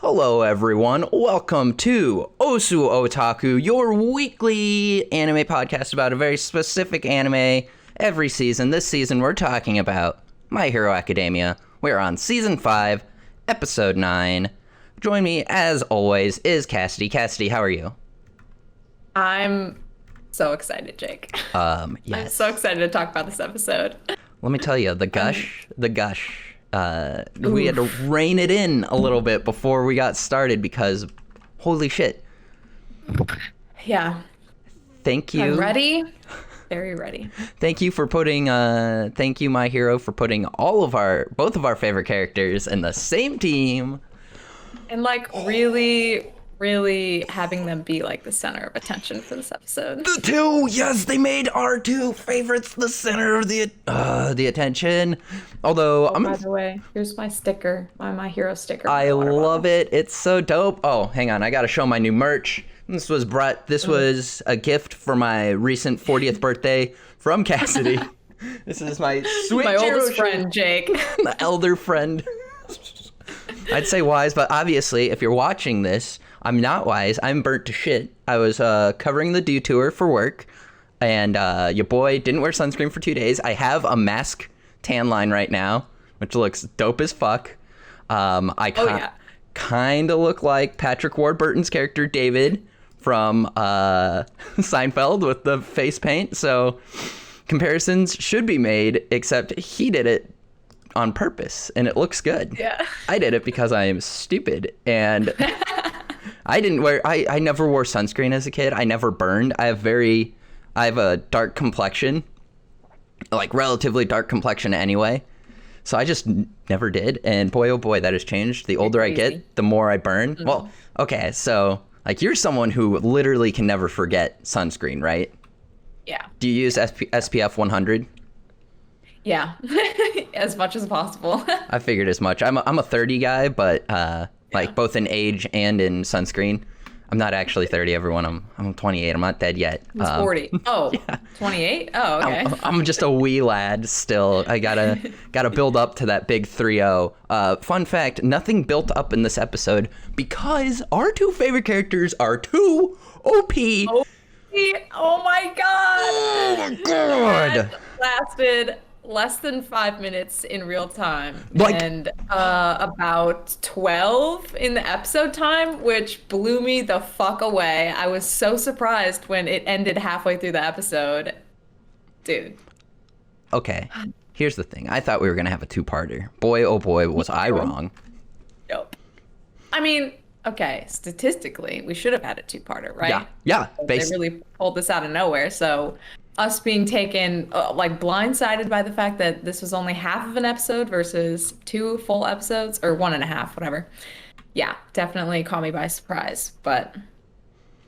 Hello everyone, welcome to Ossu Otaku, your weekly anime podcast about a very specific anime every season. This season we're talking about My Hero Academia. We're on Season 5, Episode 9. Join me, as always, is Cassidy. Cassidy, how are you? I'm so excited, Jake. Yes. I'm so excited to talk about this episode. Let me tell you, the gush. We had to rein it in a little bit before we got started because, holy shit. Yeah. Thank you. I'm ready. Very ready. Thank you, My Hero, for putting both of our favorite characters in the same team. And really having them be like the center of attention for this episode. The two, yes, they made our two favorites the center of the attention. Although, by the way, here's my sticker, my hero sticker. I love it. It's so dope. Oh, hang on, I gotta show my new merch. This was a gift for my recent 40th birthday from Cassidy. This is my sweet my Jiro oldest friend, Jake. My elder friend. I'd say wise, but obviously, if you're watching this, I'm not wise. I'm burnt to shit. I was covering the detour for work, and your boy didn't wear sunscreen for 2 days. I have a mask tan line right now, which looks dope as fuck. I kind of look like Patrick Warburton's character, David, from Seinfeld with the face paint. So comparisons should be made, except he did it on purpose, and it looks good. Yeah. I did it because I am stupid, and I never wore sunscreen as a kid. I never burned. I have a dark complexion, like relatively dark complexion anyway. So I just never did. And boy, oh boy, that has changed. The older I get, the more I burn. Mm-hmm. Well, okay. So like you're someone who literally can never forget sunscreen, right? Yeah. Do you use SPF 100? Yeah. As much as possible. I figured as much. I'm a 30 guy, but like both in age and in sunscreen. I'm not actually 30, everyone. I'm 28. I'm not dead yet. He's 40. Oh, yeah. 28? Oh, okay. I'm just a wee lad still. I gotta build up to that big 3-0. Fun fact, nothing built up in this episode because our two favorite characters are too OP. Oh my god! Oh my god! That lasted less than 5 minutes in real time, and about 12 in the episode time, which blew me the fuck away. I was so surprised when it ended halfway through the episode. Dude. Okay, here's the thing. I thought we were gonna have a two-parter. Boy, oh boy, was I wrong. Nope. I mean, okay, statistically, we should have had a two-parter, right? Yeah. They really pulled this out of nowhere, so us being taken, blindsided by the fact that this was only half of an episode versus 2 full episodes, or 1.5, whatever. Yeah, definitely caught me by surprise. But,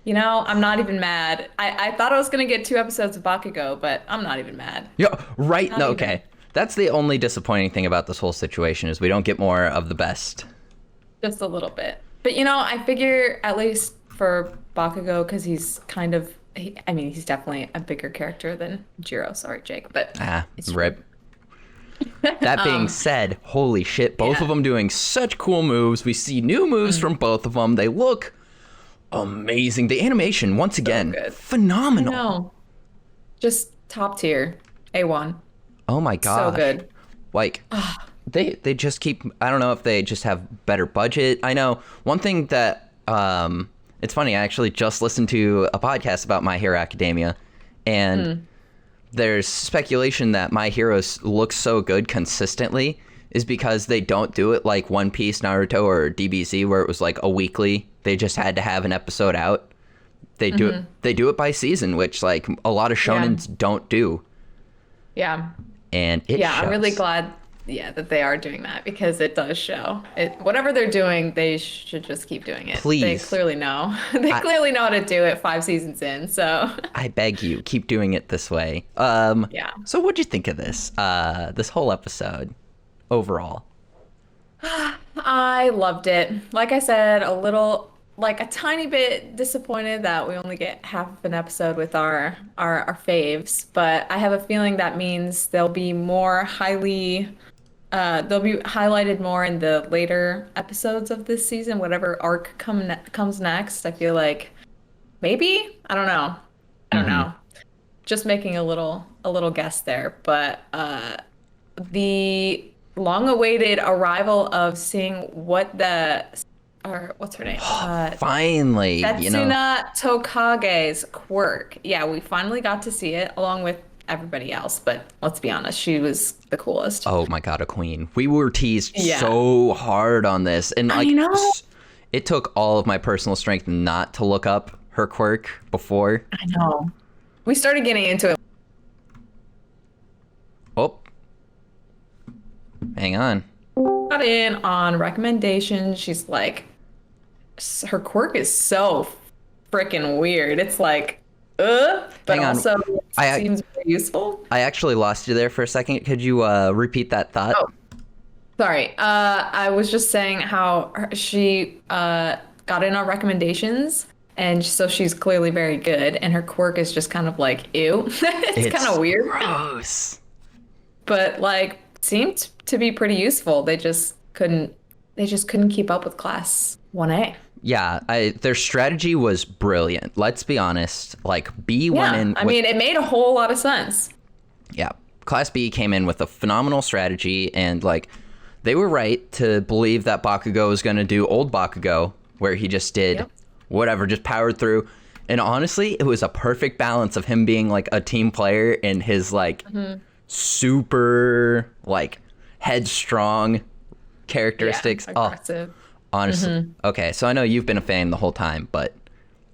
I'm not even mad. I thought I was going to get 2 episodes of Bakugo, but I'm not even mad. Yeah, right. No, okay. That's the only disappointing thing about this whole situation is we don't get more of the best. Just a little bit. But, I figure at least for Bakugo, because he's kind of, he's definitely a bigger character than Jiro. Sorry, Jake, but it's rip. That being said, holy shit, both of them doing such cool moves. We see new moves from both of them. They look amazing. The animation, once again, phenomenal. I know. Just top tier. A1. Oh my god. So good. Like, they just keep, I don't know if they just have better budget. I know one thing that, it's funny, I actually just listened to a podcast about My Hero Academia, and there's speculation that My Heroes looks so good consistently is because they don't do it like One Piece, Naruto, or DBZ, where it was like a weekly. They just had to have an episode out. They do it. They do it by season, which like a lot of shonens don't do. Yeah. And it shows. I'm really glad. Yeah, that they are doing that because it does show. Whatever they're doing, they should just keep doing it. Please. They clearly know. They clearly know how to do it 5 seasons in, so. I beg you, keep doing it this way. Yeah. So what'd you think of this whole episode overall? I loved it. Like I said, a tiny bit disappointed that we only get half of an episode with our faves, but I have a feeling that means there'll be more highly they'll be highlighted more in the later episodes of this season, whatever arc comes next. I feel like maybe, I don't know. I don't Hmm. know. Just making a little guess there, but the long-awaited arrival of seeing what the or what's her name? Finally, Setsuna Tokage's quirk. Yeah, we finally got to see it along with everybody else, but let's be honest, she was the coolest. oh my god, a queen. We were teased Yeah. so hard on this, and I like know. it took all of my personal strength not to look up her quirk before. I know. We started getting into it. Oh, hang on. Got in on recommendations. She's like, her quirk is so freaking weird. It's like, but Hang on. also I seems very useful. I actually lost you there for a second. Could you repeat that thought? Oh, sorry. I was just saying how she got in on recommendations, and so she's clearly very good, and her quirk is just kind of like, ew. It's kind of weird, Gross. but like seemed to be pretty useful. They just couldn't keep up with class 1A. Yeah, their strategy was brilliant. Let's be honest. Like B went Yeah, in. I mean, it made a whole lot of sense. Yeah, Class B came in with a phenomenal strategy, and like they were right to believe that Bakugo was going to do old Bakugo, where he just did Yep. whatever, just powered through. And honestly, it was a perfect balance of him being like a team player and his like super like headstrong characteristics. Yeah, Oh, aggressive. honestly, okay. So I know you've been a fan the whole time, but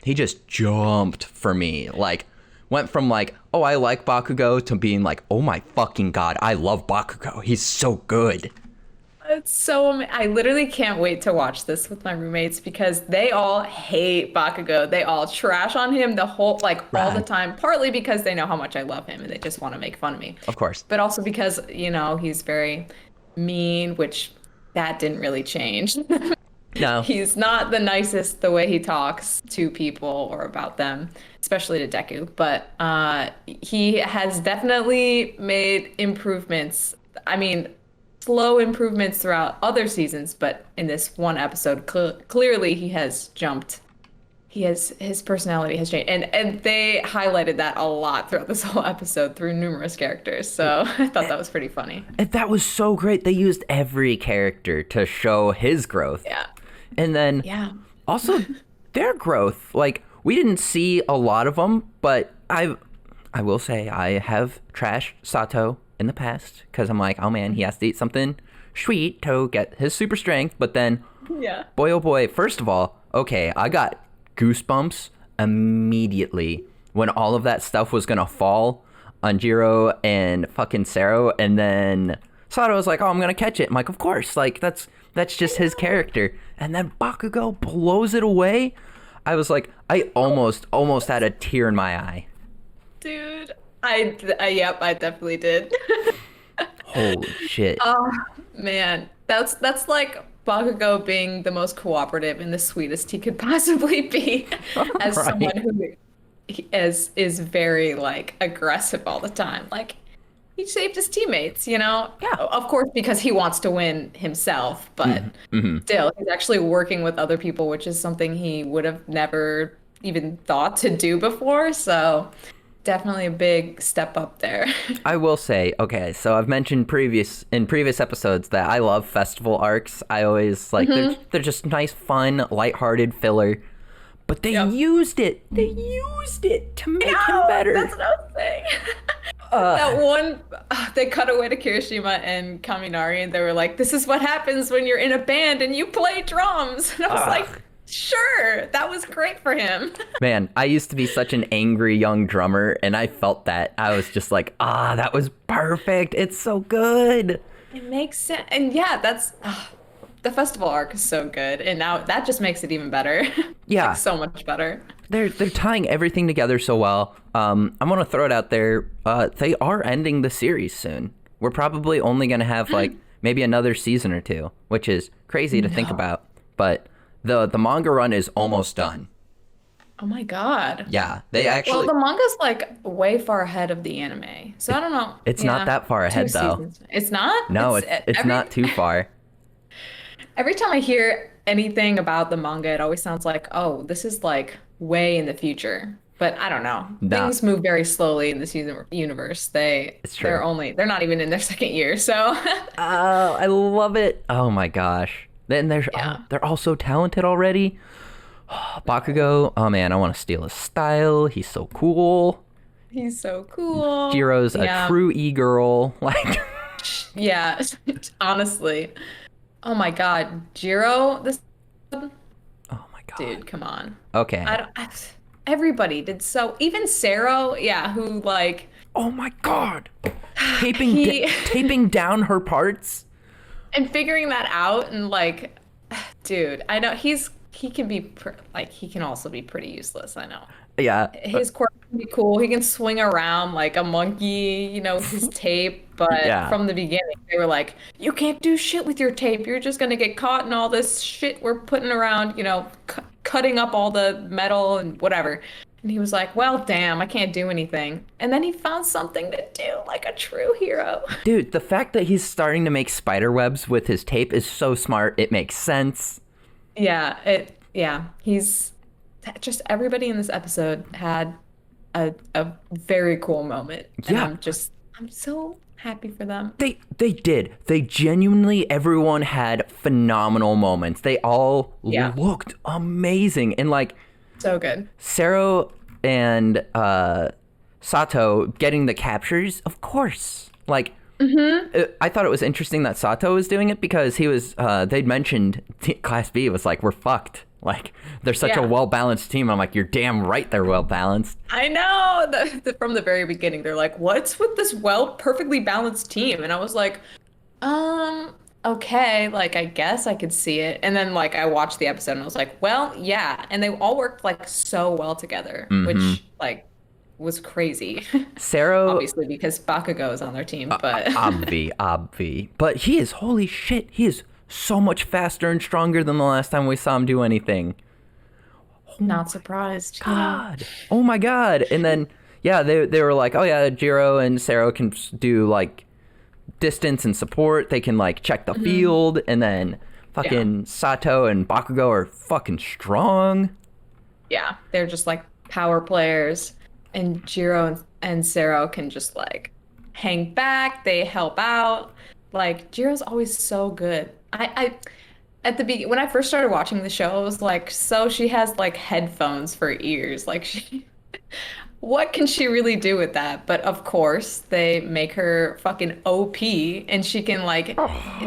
he just jumped for me. Like, went from like, oh, I like Bakugo to being like, oh my fucking god, I love Bakugo. He's so good. It's so I literally can't wait to watch this with my roommates because they all hate Bakugo. They all trash on him the whole like all the Right. time, partly because they know how much I love him and they just want to make fun of me. Of course. But also because, he's very mean, which that didn't really change. No. He's not the nicest the way he talks to people or about them, especially to Deku. But he has definitely made improvements. I mean, slow improvements throughout other seasons, but in this one episode, clearly he has jumped. His personality has changed, and they highlighted that a lot throughout this whole episode through numerous characters. So I thought that was pretty funny. And that was so great. They used every character to show his growth. Yeah. And then Yeah. also their growth. Like, we didn't see a lot of them, but I will say I have trashed Sato in the past because I'm like, oh man, he has to eat something sweet to get his super strength. But then, Yeah. boy, oh boy, first of all, okay, I got goosebumps immediately when all of that stuff was going to fall on Jiro and fucking Sero. And then Sato was like, oh, I'm going to catch it. I'm like, of course, like that's just his character. And then Bakugo blows it away. I was like, I almost had a tear in my eye. Dude, yep, I definitely did. Holy shit. Oh man, that's like Bakugo being the most cooperative and the sweetest he could possibly be, as Right. someone who is very like aggressive all the time. Like he saved his teammates, Yeah. Of course, because he wants to win himself, but still, he's actually working with other people, which is something he would have never even thought to do before. So definitely a big step up there. I will say, okay, so I've mentioned in previous episodes that I love festival arcs. I always like they're just nice, fun, lighthearted filler. But they Yep. used it. They used it to make him better. That's what I was saying. That one, they cut away to Kirishima and Kaminari, and they were like, "This is what happens when you're in a band and you play drums." And I was like, "Sure, that was great for him." Man, I used to be such an angry young drummer, and I felt that. I was just like, that was perfect. It's so good. It makes sense, and yeah, that's the festival arc is so good, and now that just makes it even better. Yeah. Like, so much better. They're tying everything together so well. I'm gonna throw it out there. They are ending the series soon. We're probably only gonna have like maybe another season or two, which is crazy to think about. But the manga run is almost done. Oh my God. Yeah, they Well, actually. the manga's like way far ahead of the anime. So I don't know. It's not Yeah. that far Two ahead though. seasons. It's not? No, it's not too far. Every time I hear anything about the manga, it always sounds like, oh, this is like way in the future. But I don't know. Nah, Things move very slowly in this universe. it's true. They're not even in their second year. So Oh, I love it. Oh my gosh. Then yeah, they're all so talented already. Bakugo, oh man, I want to steal his style. He's so cool. he's so cool. Jiro's a Yeah, true e-girl. Like, yeah. Honestly, oh my God, Jiro, this oh my god. dude, come on. Okay. Everybody did so. Even Sero, yeah, who like Oh my god. he Taping down her parts. and figuring that out and like, dude, I know he can be like he can also be pretty useless. I know Yeah. his quirk can be cool. He can swing around like a monkey, his tape. But Yeah. from the beginning, they were like, you can't do shit with your tape. You're just gonna get caught in all this shit we're putting around. Cutting up all the metal and whatever. And he was like, well, damn, I can't do anything. And then he found something to do, like a true hero. Dude, the fact that he's starting to make spider webs with his tape is so smart. It makes sense. Yeah, he's just everybody in this episode had a very cool moment. And Yeah. I'm so happy for them. They did. They genuinely, everyone had phenomenal moments. They all Yeah. looked amazing. And like So good. Sero and Sato getting the captures, of course. Like, I thought it was interesting that Sato was doing it because he was, they'd mentioned Class B was like, we're fucked. Like, they're such a Yeah. well-balanced team. I'm like, you're damn right they're well-balanced. I know. From the very beginning, they're like, "What's with this perfectly balanced team?" And I was like, okay, like I guess I could see it." And then like I watched the episode and I was like, "Well, yeah." And they all worked like so well together, which like was crazy. Sero, Obviously because Bakugo is on their team, but obvi. But he is, holy shit, he is so much faster and stronger than the last time we saw him do anything. not surprised. God. Oh my god. And then yeah, they were like, oh yeah, Jiro and Sero can do like distance and support. They can like check the field, and then fucking Sato and Bakugo are fucking strong. Yeah, they're just like power players, and Jiro and Sero can just like hang back. They help out. Like Jiro's always so good. I at the beginning when I first started watching the show, I was like, so she has like headphones for ears. Like what can she really do with that? But of course, they make her fucking OP, and she can like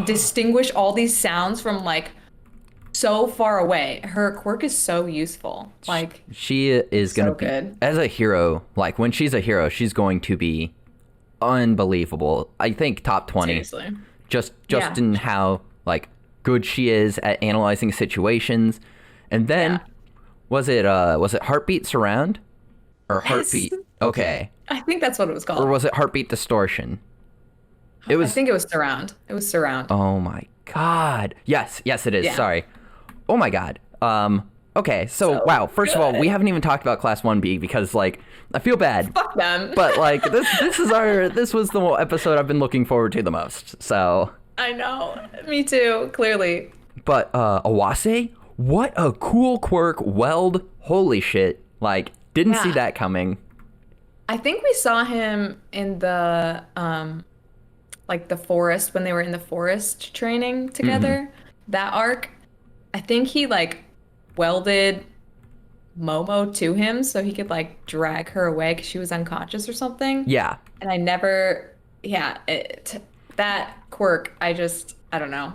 distinguish all these sounds from like so far away. Her quirk is so useful. Like She is gonna so be good. as a hero. Like when she's a hero, she's going to be unbelievable. I think top 20. Seriously. Just Yeah. in how like good she is at analyzing situations. And then Yeah. was it heartbeat surround or heartbeat? Okay. I think that's what it was called. Or was it heartbeat distortion? It I was. think it was surround. It was surround. Oh my god. Yes, it is. Yeah. Sorry. Oh my god. Okay, so So wow, first of all, we good. haven't even talked about Class 1B because like I feel bad. Fuck them. But like this was the episode I've been looking forward to the most. So, I know. Me too, clearly. but Awase, what a cool quirk, weld. Holy shit. Like didn't see Yeah. that coming. I think we saw him in the like the forest when they were in the forest training together. That arc. I think he like welded Momo to him so he could like drag her away because she was unconscious or something. Yeah. And I never, yeah, that quirk, I don't know.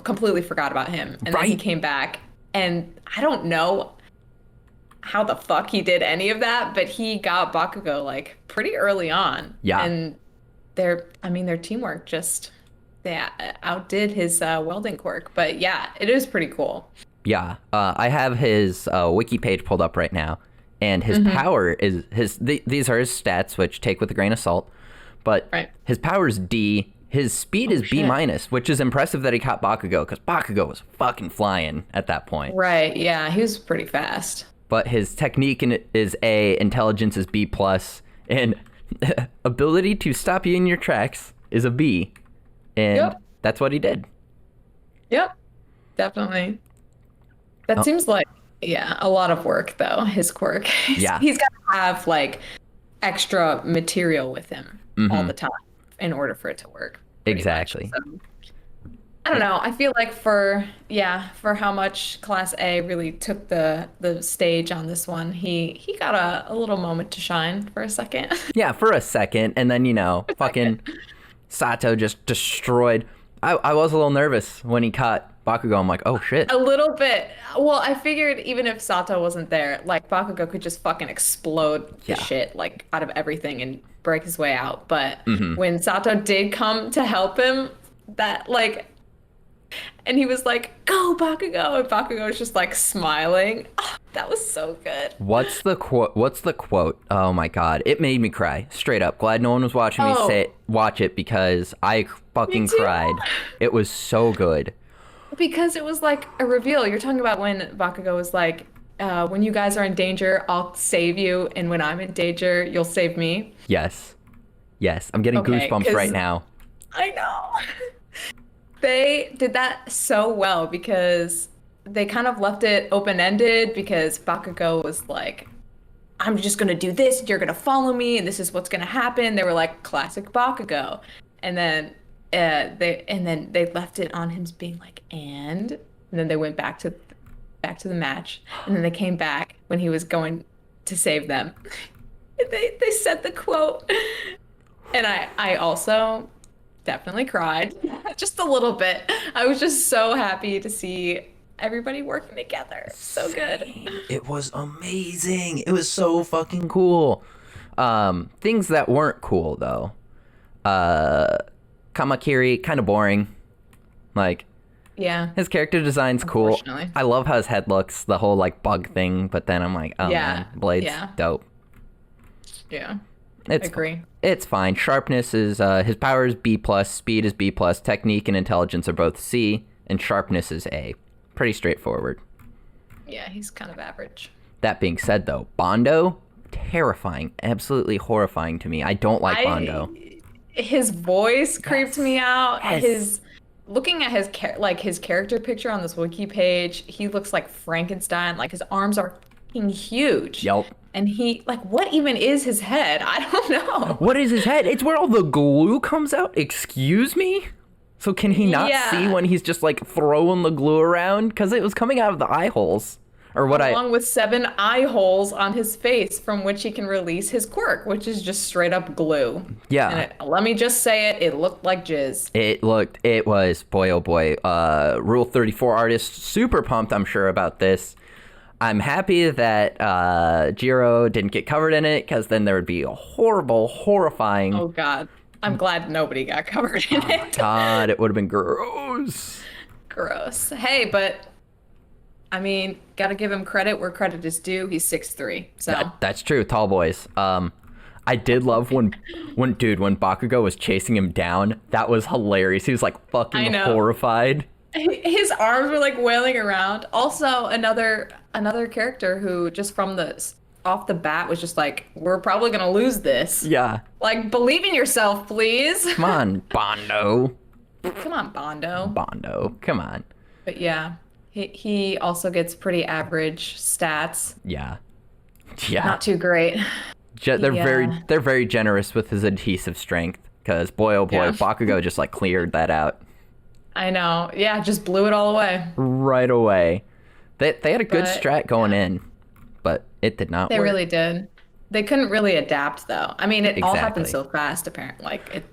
Completely forgot about him. And then he Right. came back, and I don't know how the fuck he did any of that, but he got Bakugo like pretty early on. Yeah. And their teamwork just, they outdid his welding quirk. But yeah, it is pretty cool. Yeah, I have his wiki page pulled up right now, and his power is these are his stats, which take with a grain of salt, but Right. his power is D. His speed is B shit. minus, which is impressive that he caught Bakugo because Bakugo was fucking flying at that point. Right, yeah, he was pretty fast. but his technique is A, intelligence is B+, and ability to stop you in your tracks is a B. And that's what he did. Yep, definitely. That seems like, a lot of work, though, his quirk. Yeah. He's got to have, like, extra material with him all the time in order for it to work. Exactly. So, I don't know. I feel like for how much Class A really took the stage on this one, he got a little moment to shine for a second. Yeah, for a second. And then, fucking Sato just destroyed. I was a little nervous when he caught Bakugo. I'm like, oh, shit. A little bit. Well, I figured even if Sato wasn't there, like, Bakugo could just fucking explode the shit, like, out of everything and break his way out. But when Sato did come to help him, that, like... And he was like, go, Bakugo. And Bakugo was just, like, smiling. Oh, that was so good. What's the quote? Oh, my God. It made me cry. Straight up. Glad no one was watching me watch it because I fucking cried. It was so good. Because it was, like, a reveal. You're talking about when Bakugo was like, when you guys are in danger, I'll save you. And when I'm in danger, you'll save me. Yes. I'm getting goosebumps right now. I know. They did that so well because they kind of left it open-ended because Bakugo was like, I'm just going to do this, you're going to follow me, and this is what's going to happen. They were like, classic Bakugo. And then they left it on him being like, and then they went back to the match. And then they came back when he was going to save them. They said the quote. And I also definitely cried just a little bit. I was just so happy to see everybody working together. So good. It was amazing. It was so fucking cool. Things that weren't cool though. Kamakiri, kind of boring. Like, yeah, his character design's cool. I love how his head looks, the whole like bug thing, but then I'm like, oh man, Blade's dope. Yeah. It's agree. It's fine. Sharpness is his power is B+, speed is B+, technique and intelligence are both C, and sharpness is A. Pretty straightforward. Yeah, he's kind of average. That being said, though, Bondo, terrifying, absolutely horrifying to me. I don't like Bondo. His voice creeped me out. Yes. Looking at his character picture on this wiki page, he looks like Frankenstein. Like his arms are fucking huge. Yep. And he, like, what even is his head? I don't know. What is his head? It's where all the glue comes out. Excuse me? So can he not see when he's just, like, throwing the glue around? Because it was coming out of the eye holes. Along with 7 eye holes on his face from which he can release his quirk, which is just straight up glue. Yeah. And let me just say it looked like jizz. It was, boy oh boy. Rule 34 artist, super pumped, I'm sure, about this. I'm happy that Jiro didn't get covered in it, because then there would be a horrible, horrifying... Oh, God. I'm glad nobody got covered in it. God, it would have been gross. Gross. Hey, but, I mean, gotta give him credit where credit is due. He's 6'3", so... That's true, tall boys. I did love when Bakugo was chasing him down. That was hilarious. He was, like, fucking horrified. His arms were like wailing around. Also, another character who just from off the bat was just like, we're probably gonna lose this. Yeah. Like, believe in yourself, please. Come on, Bondo. Come on, Bondo. Bondo, come on. But yeah, he also gets pretty average stats. Yeah. Not too great. They're very generous with his adhesive strength, because boy oh boy, Bakugo just like cleared that out. I know. Yeah, just blew it all away. Right away. They had a good strat going in, but it did not work. They really did. They couldn't really adapt, though. I mean, it all happened so fast, apparently. Like,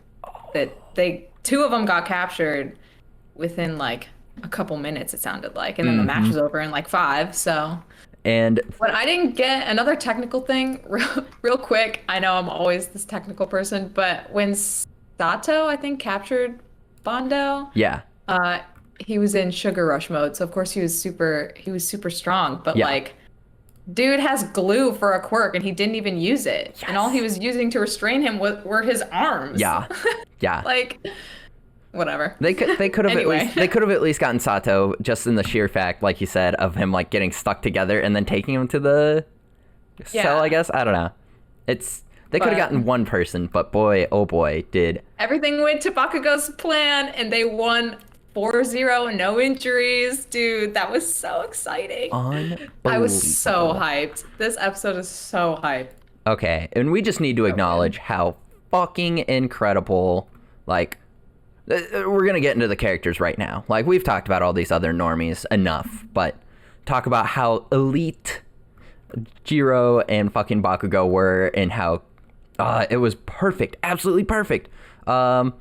two of them got captured within, like, a couple minutes, it sounded like. And then the match was over in, like, 5, so... But I didn't get another technical thing real quick. I know I'm always this technical person, but when Sato, I think, captured Bondo... Yeah. He was in Sugar Rush mode, so of course he was super strong. But like, dude has glue for a quirk, and he didn't even use it. Yes. And all he was using to restrain him were his arms. Yeah, yeah. Like, whatever. They could have Anyway. at least gotten Sato just in the sheer fact, like you said, of him like getting stuck together and then taking him to the cell. I guess, I don't know. They could have gotten one person, but boy, oh boy, did everything went to Bakugo's plan, and they won 4-0, no injuries. Dude, that was so exciting. I was so hyped. This episode is so hyped. Okay, and we just need to acknowledge how fucking incredible, like, we're gonna get into the characters right now. Like, we've talked about all these other normies enough, but talk about how elite Jiro and fucking Bakugo were, and how it was perfect, absolutely perfect. Want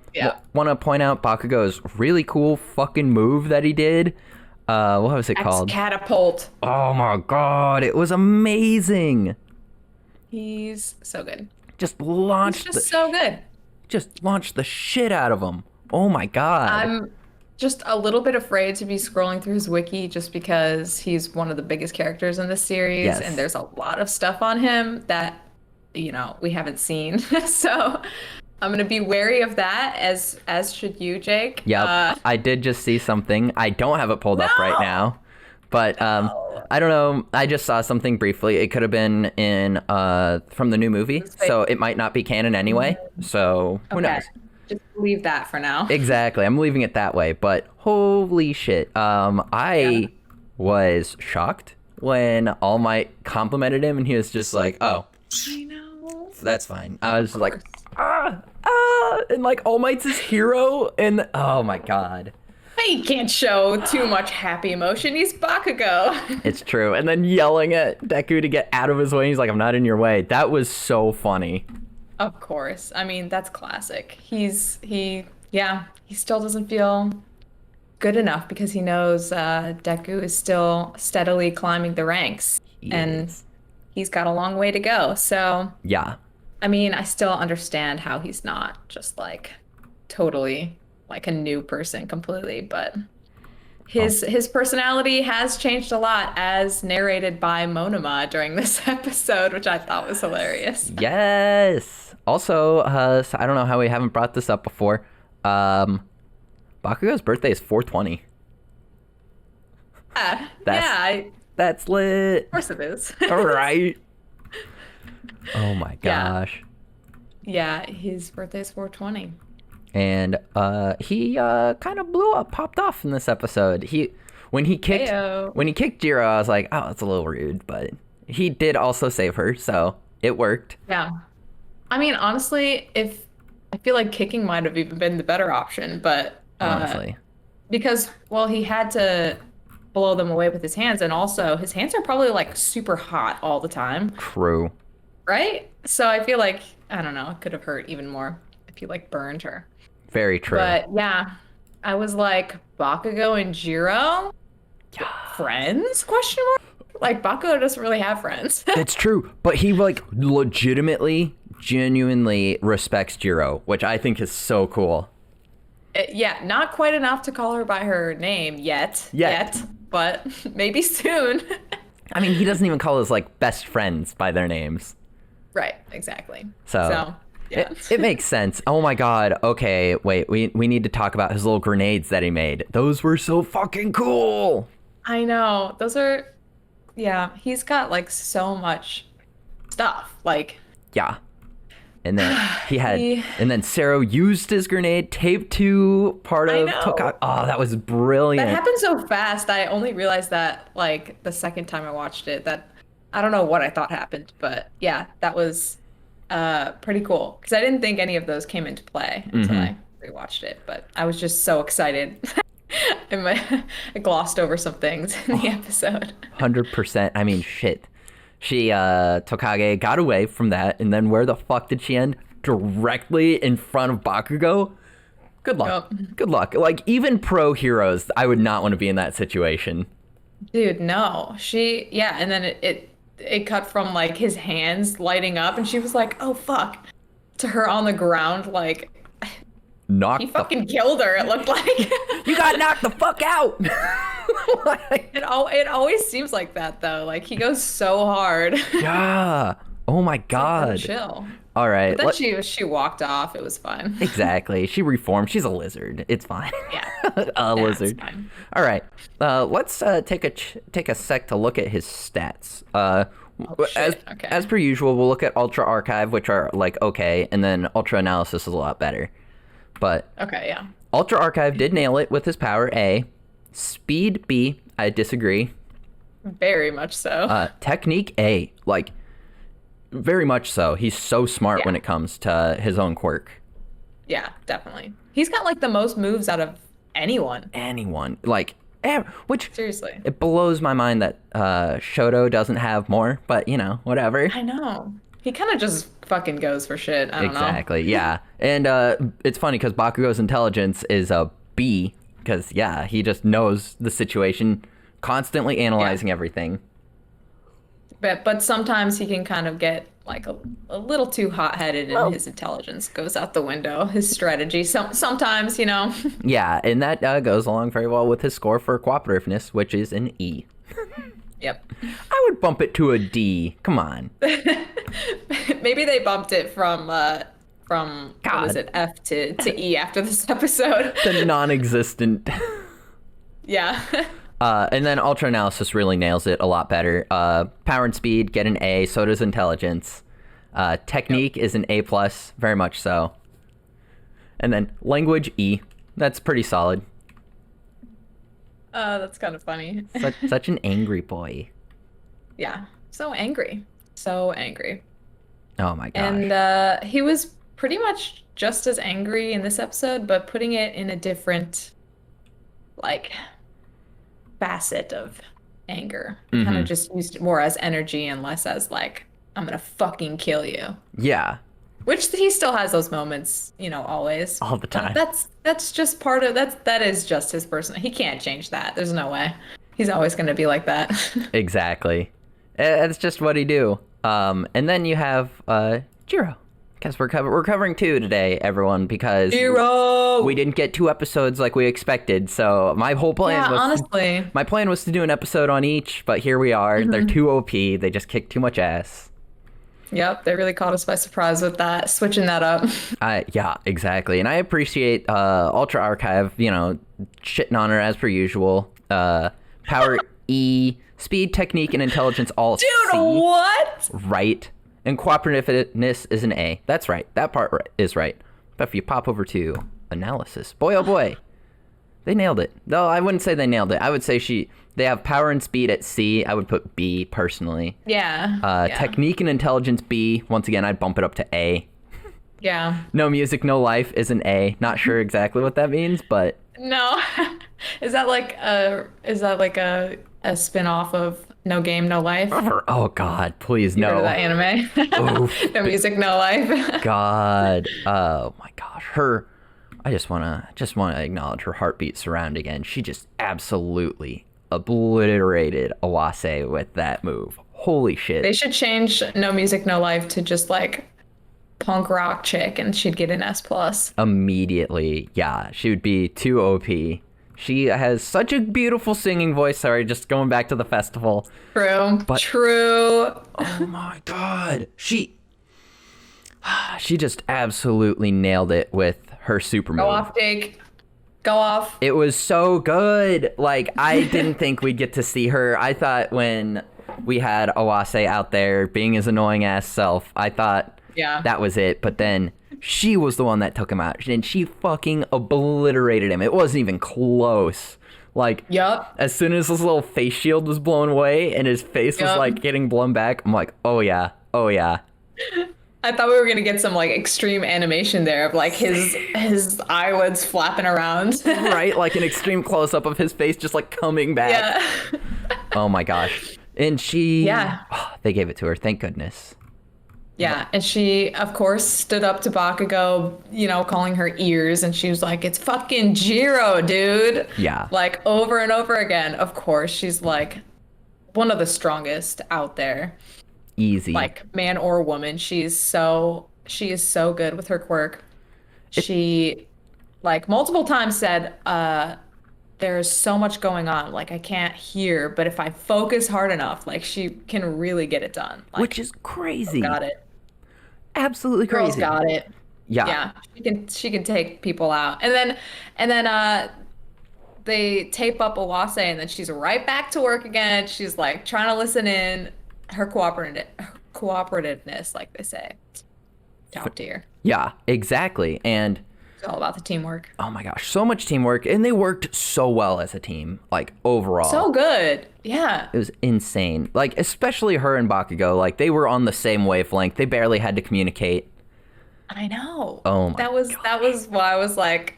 to point out Bakugo's really cool fucking move that he did. What was it called? Catapult. Oh my god, it was amazing. He's so good. Just launched. He's just so good. Just launched the shit out of him. Oh my god. I'm just a little bit afraid to be scrolling through his wiki just because he's one of the biggest characters in this series, Yes. and there's a lot of stuff on him that, you know, we haven't seen. So I'm gonna be wary of that, as should you, Jake. Yep. I did just see something. I don't have it pulled up right now, but I don't know. I just saw something briefly. It could have been in from the new movie, so it might not be canon anyway. So who knows? Just leave that for now. Exactly. I'm leaving it that way. But holy shit, I was shocked when All Might complimented him, and he was just like, "Oh, I know. that's fine." I was like, and like All Might's his hero, and oh my god. He can't show too much happy emotion. He's Bakugo. It's true. And then yelling at Deku to get out of his way. He's like, "I'm not in your way." That was so funny. Of course. I mean, that's classic. He still doesn't feel good enough because he knows Deku is still steadily climbing the ranks. And he's got a long way to go. So, yeah. I mean, I still understand how he's not just like totally like a new person completely, but his personality has changed a lot, as narrated by Monoma during this episode, which I thought was hilarious. Yes. Also, I don't know how we haven't brought this up before. Bakugo's birthday is 4/20. That's lit. Of course it is. All right. Oh my gosh. Yeah, his birthday is 4/20. And he kind of blew up, popped off in this episode. When he kicked Jiro, I was like, oh, that's a little rude, but he did also save her, so it worked. Yeah. I mean, honestly, I feel like kicking might have even been the better option, but Honestly. Because, well, he had to blow them away with his hands, and also his hands are probably like super hot all the time. True. Right? So I feel like, I don't know, it could have hurt even more if he like burned her. Very true. But yeah, I was like, Bakugo and Jiro? Friends? Question mark? Like, Bakugo doesn't really have friends. It's true, but he like genuinely respects Jiro, which I think is so cool. Yeah, not quite enough to call her by her name yet, but maybe soon. I mean, he doesn't even call his like best friends by their names. Right, exactly. So yeah. it makes sense. Oh my god. Okay, wait. We need to talk about his little grenades that he made. Those were so fucking cool. I know. Those are, yeah, he's got like so much stuff. Like, yeah. And then and then Sero used his grenade taped to part of Tokai. Oh, that was brilliant. That happened so fast. I only realized that like the second time I watched it. That I don't know what I thought happened, but yeah, that was pretty cool because I didn't think any of those came into play until I rewatched it. But I was just so excited. I glossed over some things in the episode. 100%. I mean, shit. She, Tokage got away from that, and then where the fuck did she end? Directly in front of Bakugo? Good luck. Yep. Good luck. Like, even pro heroes, I would not want to be in that situation. Dude, no. And then it cut from, like, his hands lighting up, and she was like, oh, fuck. To her on the ground, like... He fucking killed her, it looked like. You got knocked the fuck out! It always seems like that, though. Like, he goes so hard. Yeah. Oh my god. Chill. All right. But then she walked off. It was fine. Exactly. She reformed. She's a lizard. It's fine. Yeah. A lizard. It's fine. All right. Let's take a sec to look at his stats. As per usual, we'll look at Ultra Archive, which are like okay, and then Ultra Analysis is a lot better. But okay, yeah. Ultra Archive did nail it with his power A. Speed B, I disagree. Very much so. Technique A, like very much so. He's so smart when it comes to his own quirk. Yeah, definitely. He's got like the most moves out of anyone. Like, which seriously, it blows my mind that Shoto doesn't have more, but you know, whatever. I know. He kind of just fucking goes for shit. I don't know. Exactly, yeah. And it's funny because Bakugo's intelligence is a B because, yeah, he just knows the situation, constantly analyzing everything. But sometimes he can kind of get like a little too hot-headed and his intelligence goes out the window. His strategy, sometimes, you know. Yeah, and that goes along very well with his score for cooperativeness, which is an E. Yep. I would bump it to a D. Come on. Maybe they bumped it from what was it, F to E after this episode. The non-existent. Yeah. And then Ultra Analysis really nails it a lot better. Power and speed get an A, so does intelligence. Technique is an A+, very much so. And then language E, that's pretty solid. That's kind of funny. Such an angry boy. Yeah, so angry. So angry. Oh my gosh. And he was pretty much just as angry in this episode, but putting it in a different, like, facet of anger. Kind of just used it more as energy and less as, like, I'm gonna fucking kill you. Yeah. Which he still has those moments, you know, always. All the time. That's just part of that is just his person. He can't change that. There's no way. He's always going to be like that. Exactly. It's just what he do. And then you have Jiro. Because we're covering 2 today, everyone, because Jiro! We didn't get 2 episodes like we expected. So my whole plan was honestly. My plan was to do an episode on each, but here we are. They're too OP. They just kick too much ass. Yep, they really caught us by surprise with that, switching that up. Yeah, exactly. And I appreciate Ultra Archive, you know, shitting on her as per usual. Power E, speed, technique, and intelligence all Dude, C. what? Right. And cooperativeness is an A. That's right. That part is right. But if you pop over to analysis, boy, oh boy, they nailed it. Though I wouldn't say they nailed it. I would say they have power and speed at C. I would put B personally. Yeah. Technique and intelligence B. Once again, I'd bump it up to A. Yeah. No music, no life is an A. Not sure exactly what that means, but no. Is that like a spin-off of No Game, No Life? Oh God, please no. You heard of that anime? No music, no life. God. Oh my gosh. I just wanna acknowledge her heartbeat surround again. She just absolutely obliterated Awase with that move. Holy shit. They should change No Music, No Life to just like punk rock chick and she'd get an S+. Immediately. Yeah, she would be too OP. She has such a beautiful singing voice. Sorry, just going back to the festival. True. Oh my God. She just absolutely nailed it with her super move. Go off, Jake. Go off. It was so good. Like, I didn't think we'd get to see her. I thought when we had Awase out there being his annoying ass self, I thought that was it. But then she was the one that took him out. And she fucking obliterated him. It wasn't even close. Like, as soon as his little face shield was blown away and his face was, like, getting blown back, I'm like, oh, yeah. Oh, yeah. I thought we were gonna get some like extreme animation there of like his eyelids flapping around. Right, like an extreme close up of his face just like coming back. Yeah. Oh my gosh. And she they gave it to her, thank goodness. Yeah, and she of course stood up to Bakugo, you know, calling her ears, and she was like, "It's fucking Jiro, dude." Yeah. Like over and over again. Of course, she's like one of the strongest out there. Easy. Like man or woman, she is so good with her quirk. She like multiple times said, there's so much going on, like I can't hear, but if I focus hard enough, like she can really get it done. Like, which is crazy. Got it. Absolutely Girl's crazy. got it. Yeah. Yeah, she can take people out. And then they tape up Awase and then she's right back to work again. She's like trying to listen in, her cooperativeness, like they say. Top tier. Yeah, exactly. And It's all about the teamwork. oh my gosh, so much teamwork, and they worked so well as a team, like overall. So good. Yeah. It was insane. Like, especially her and Bakugo, like they were on the same wavelength. They barely had to communicate. I know. Oh my That was why I was like,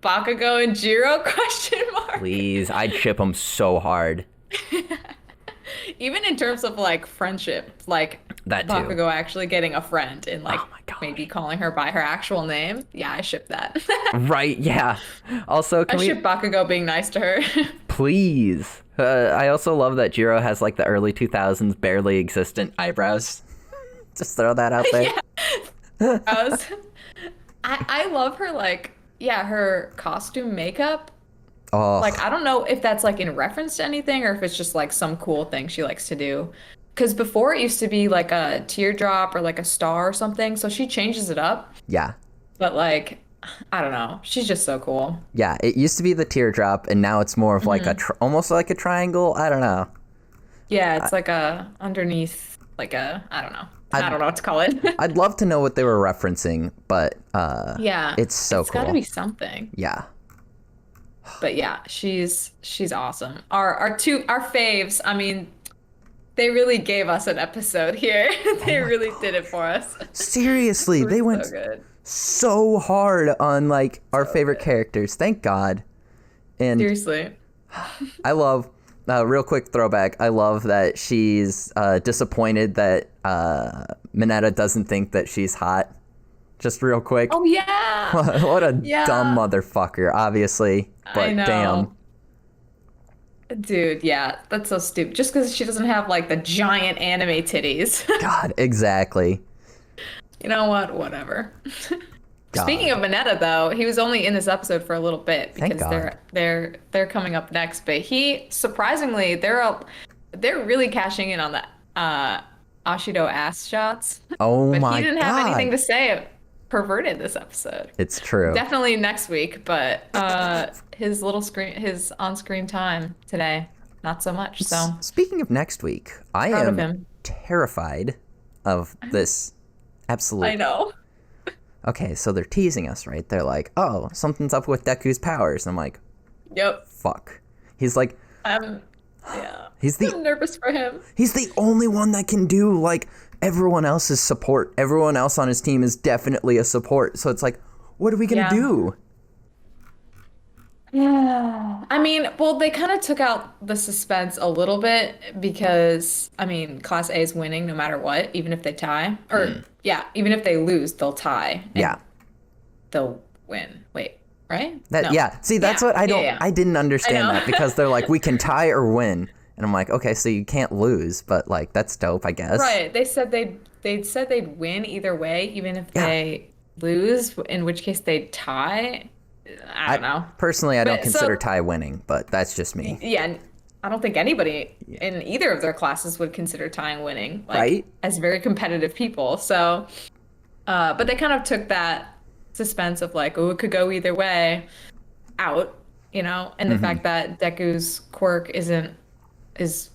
Bakugo and Jiro question mark. Please, I'd ship them so hard. Even in terms of like friendship, like That too. Bakugo actually getting a friend and like Oh my gosh. maybe calling her by her actual name. Yeah, I ship that. Right, yeah. Also, I can we ship Bakugo being nice to her. please? I also love that Jiro has like the early 2000s barely existent eyebrows. Just throw that out there. I love her, like, yeah, her costume makeup. Oh, Like, I don't know if that's like in reference to anything or if it's just like some cool thing she likes to do. Because before it used to be like a teardrop or like a star or something. So she changes it up. yeah. But like, I don't know. She's just so cool. Yeah, it used to be the teardrop, and now it's more of like a almost like a triangle. I don't know. Yeah, it's like a underneath, like a, I don't know. I don't know what to call it. I'd love to know what they were referencing, but Yeah. it's so It's cool. gotta be something. Yeah. But yeah, she's awesome. Our faves, I mean, they really gave us an episode here. They really did it for us. Seriously, they went So good. so hard on like our favorite characters. Thank God. And Seriously. I love real quick throwback. I love that she's disappointed that Mineta doesn't think that she's hot. Just real quick. Oh yeah. What a Yeah. dumb motherfucker, obviously. But I know. damn. Dude, yeah, that's so stupid. Just because she doesn't have like the giant anime titties. God, exactly. You know what? Whatever. God. Speaking of Mineta, though, he was only in this episode for a little bit Thank because God. they're coming up next. But he surprisingly they're really cashing in on the Ashido ass shots. Oh But my he didn't God. have anything to say perverted this episode. It's true. Definitely next week, but his on-screen time today, not so much. So Speaking of next week, I Proud of am him. terrified of this absolute. I know. Okay, so they're teasing us, right? They're like, oh, something's up with Deku's powers. I'm like, Yep. fuck. He's like, Yeah. he's I'm nervous for him. the only one that can do like everyone else's support. Everyone else on his team is definitely a support. So it's like, what are we gonna Yeah. do? Yeah. I mean, well, they kind of took out the suspense a little bit because, I mean, Class A is winning no matter what, even if they tie. Or, yeah, even if they lose, they'll tie. And Yeah. they'll win. Wait, right? That No. yeah. See, that's Yeah, what I don't. yeah, yeah. I didn't understand I know. that because they're like, we can tie or win, and I'm like, okay, so you can't lose, but like that's dope, I guess. Right. They said they'd win either way, even if Yeah. they lose, in which case they'd tie. I don't know. Personally, I don't But- consider so- tie winning, but that's just me. Yeah, and I don't think anybody in either of their classes would consider tying winning, like, Right. as very competitive people. So, but they kind of took that suspense of like, oh, it could go either way out, and the fact that Deku's quirk is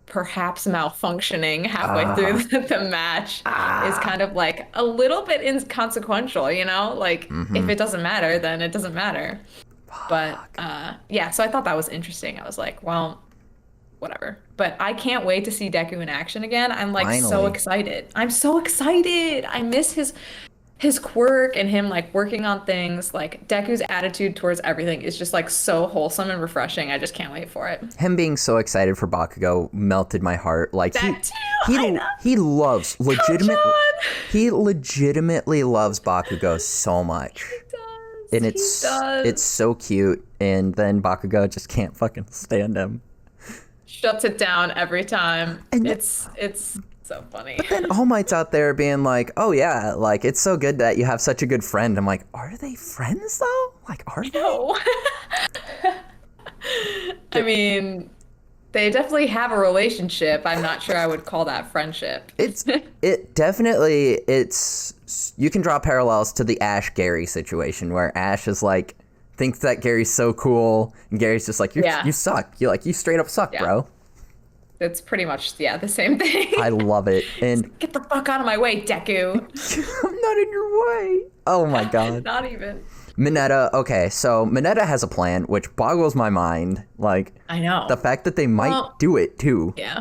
perhaps malfunctioning halfway through the match is kind of like a little bit inconsequential, like if it doesn't matter, then it doesn't matter. But yeah, so I thought that was interesting. I was like, well, whatever. But I can't wait to see Deku in action again. I'm like so Finally. excited. I'm so excited. I miss his quirk and him like working on things. Like Deku's attitude towards everything is just like so wholesome and refreshing. I just can't wait for it. Him being so excited for Bakugo melted my heart. Like That too, I know. he loves legitimately. John. He legitimately loves Bakugo so much. And it's so cute, and then Bakugo just can't fucking stand him. Shuts it down every time. And- It's so funny. Then All Might's out there being like, oh yeah, like it's so good that you have such a good friend. I'm like, are they friends though? Like, are they? No. I mean, They definitely have a relationship. I'm not sure I would call that friendship. It's you can draw parallels to the Ash Gary situation where Ash is like thinks that Gary's so cool and Gary's just like you suck. You straight up suck, bro. It's pretty much the same thing. I love it. And get the fuck out of my way, Deku. I'm not in your way. Oh my god. Not even. Mineta, okay, so Mineta has a plan, which boggles my mind. Like, I know. The fact that they might do it, too. Yeah.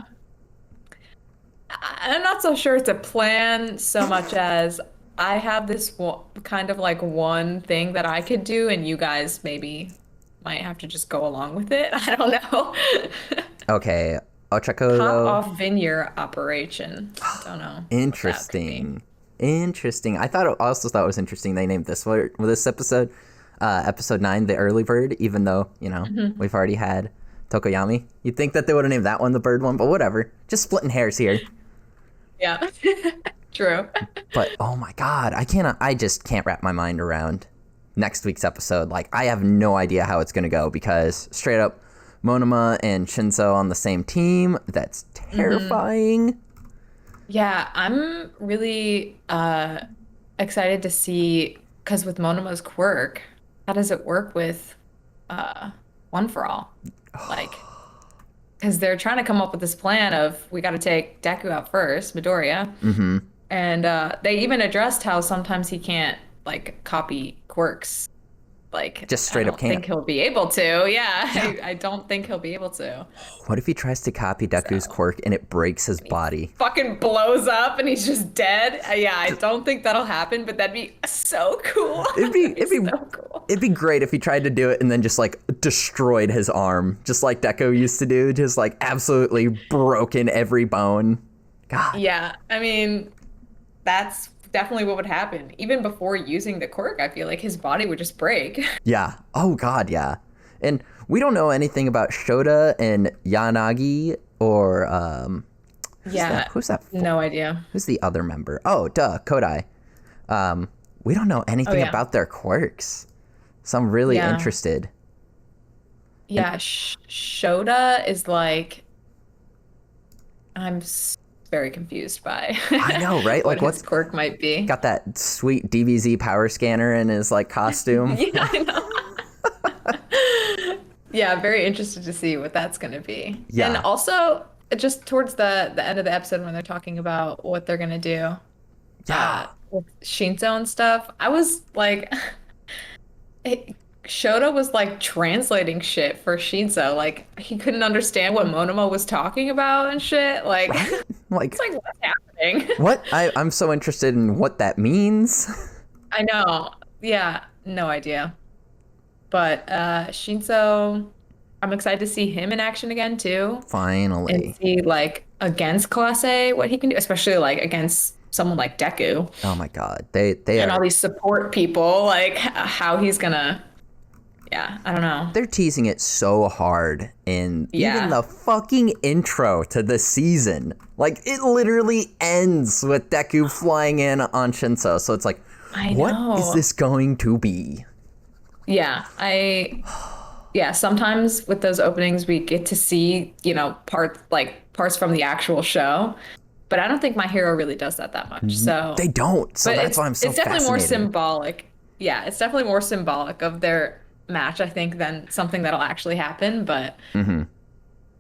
I'm not so sure it's a plan so much as I have this kind of like one thing that I could do, and you guys maybe might have to just go along with it. I don't know. Okay, Otaku. Top off vineyard operation. Don't know. Interesting. Interesting. I also thought it was interesting they named this episode, episode 9, the early bird, even though, we've already had Tokoyami. You'd think that they would have named that one the bird one, but whatever. Just splitting hairs here. Yeah. True. But oh my god, I just can't wrap my mind around next week's episode. Like, I have no idea how it's gonna go because straight up Monoma and Shinso on the same team. That's terrifying. Yeah, I'm really excited to see, because with Monoma's quirk, how does it work with One for All? Like, because they're trying to come up with this plan of we got to take Deku out first, Midoriya. Mm-hmm. And they even addressed how sometimes he can't, like, copy quirks. Like, just straight up can't. I don't think he'll be able to. Yeah. I don't think he'll be able to. What if he tries to copy Deku's quirk and it breaks his body? Fucking blows up and he's just dead. Yeah, I don't think that'll happen, but that'd be so cool. It'd be so cool. It'd be great if he tried to do it and then just like destroyed his arm, just like Deku used to do, just like absolutely broken every bone. God. Yeah, I mean, that's definitely what would happen. Even before using the quirk, I feel like his body would just break. Yeah. Oh god, yeah. And we don't know anything about Shota and Yanagi or who's that for? No idea. Who's the other member? Oh, Kodai. We don't know anything about their quirks. So I'm really interested. Yeah, Shota is like, I'm very confused by I know, right? what his quirk might be. Got that sweet DBZ power scanner in his like costume. Yeah, I know. Yeah, very interested to see what that's going to be. Yeah. And also, just towards the end of the episode when they're talking about what they're going to do with Shinso and stuff, I was like, Shota was like translating shit for Shinso. Like, he couldn't understand what Monoma was talking about and shit. Like, right? Like, it's like, what's happening? What? I'm so interested in what that means. I know. Yeah, no idea. But Shinso, I'm excited to see him in action again too. Finally. And see like against Class A what he can do, especially like against someone like Deku. Oh my god. They and all these support people, like how he's gonna I don't know. They're teasing it so hard in even the fucking intro to the season. Like, it literally ends with Deku flying in on Shinso. So it's like, what is this going to be? Yeah, sometimes with those openings we get to see, parts from the actual show. But I don't think My Hero really does that much. So they don't. So that's why I'm so fascinated. It's definitely more symbolic. Yeah, it's definitely more symbolic of their match, I think, than something that'll actually happen. But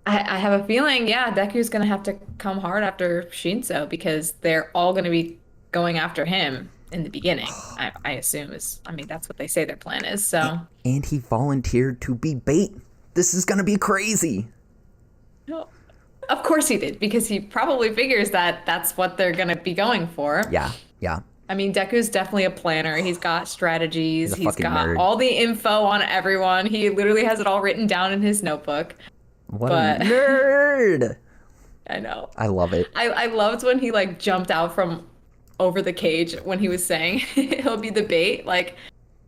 I have a feeling, Deku's gonna have to come hard after Shinso because they're all gonna be going after him in the beginning. I assume that's what they say their plan is. So and he volunteered to be bait. This is gonna be crazy. Well, of course he did, because he probably figures that that's what they're gonna be going for. Yeah. I mean, Deku's definitely a planner. He's got strategies. He's got nerd. all the info on everyone. He literally has it all written down in his notebook. What a nerd! I know. I love it. I loved when he like jumped out from over the cage when he was saying he'll be the bait. Like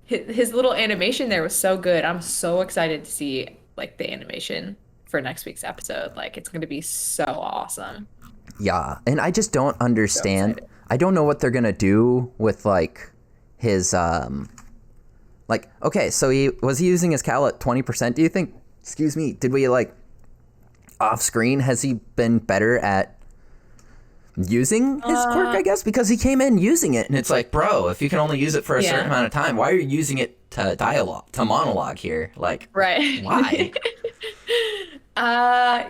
his little animation there was so good. I'm so excited to see like the animation for next week's episode. Like, it's going to be so awesome. Yeah, and I just don't understand. So I don't know what they're going to do with like his okay, so he was using his cal at 20%. Do you think, did we like off screen, has he been better at using his quirk, I guess? Because he came in using it, and it's like, bro, if you can only use it for a certain amount of time, why are you using it to monologue here? Like, right. Why?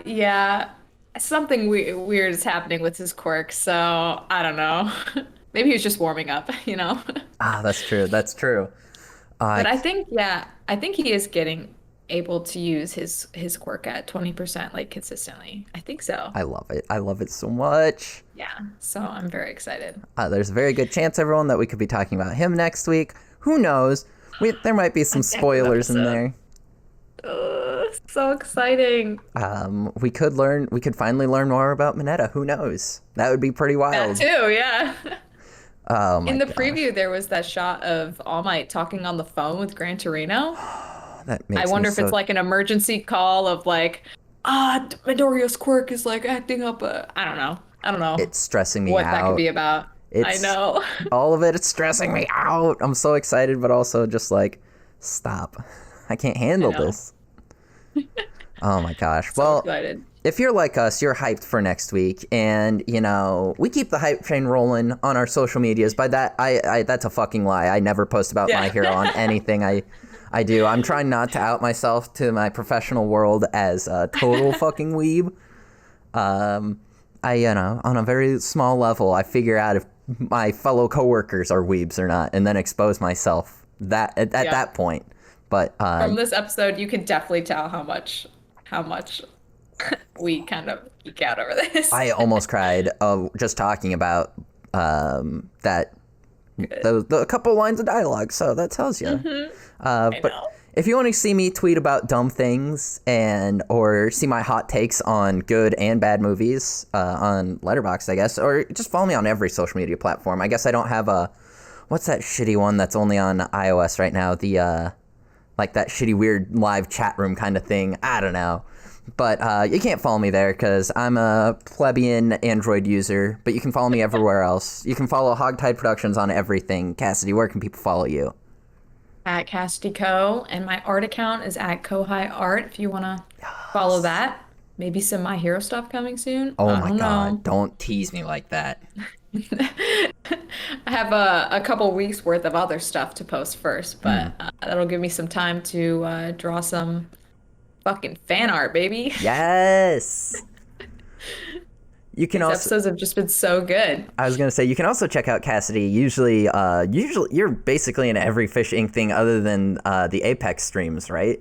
Yeah. Something weird is happening with his quirk, so I don't know. Maybe he was just warming up, you know? That's true. That's true. But I think, yeah, I think he is getting able to use his quirk at 20% like consistently. I think so. I love it. I love it so much. Yeah, so I'm very excited. There's a very good chance, everyone, that we could be talking about him next week. Who knows? There might be some spoilers in there. So exciting. We could finally learn more about Mineta. Who knows? That would be pretty wild. That too, yeah. Oh my In the gosh. preview, there was that shot of All Might talking on the phone with Gran Torino. That makes I wonder me if it's like an emergency call of like, Midoriya's quirk is like acting up. I don't know. I don't know. It's stressing me what out. that could be about. I know. All of it, it's stressing me out. I'm so excited, but also just like, stop. I can't handle this. Oh my gosh. So excited. If you're like us, you're hyped for next week, and you know we keep the hype train rolling on our social medias. By that, I that's a fucking lie. I never post about My Hero on anything I do. I'm trying not to out myself to my professional world as a total fucking weeb. On a very small level, I figure out if my fellow coworkers are weebs or not, and then expose myself at that point. But from this episode, you can definitely tell how much we kind of geek out over this. I almost cried just talking about that the couple lines of dialogue. So that tells you. But if you want to see me tweet about dumb things or see my hot takes on good and bad movies on Letterboxd, I guess, or just follow me on every social media platform. I guess I don't have what's that shitty one that's only on iOS right now? The like that shitty weird live chat room kind of thing. I don't know. But you can't follow me there because I'm a plebeian Android user. But you can follow me everywhere else. You can follow Hogtide Productions on everything. Cassidy, where can people follow you? At Cassidy Co. And my art account is at Kohai Art if you want to follow that. Maybe some My Hero stuff coming soon. Oh my God. Don't tease me like that. I have a couple weeks worth of other stuff to post first, but that'll give me some time to draw some fucking fan art, baby. Yes. You can These episodes have just been so good. I was gonna say you can also check out Cassidy. Usually you're basically in every Fish Inc. thing other than the Apex streams, right?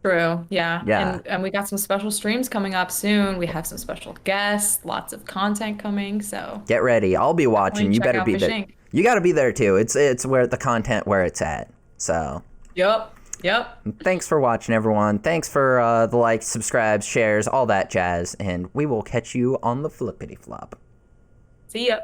True. Yeah. Yeah. And we got some special streams coming up soon. We have some special guests, lots of content coming. So get ready. I'll be watching. You better be there. Inc. You got to be there too. It's where the content where it's at. So. Yep. Thanks for watching, everyone. Thanks for the likes, subscribes, shares, all that jazz. And we will catch you on the flippity flop. See ya.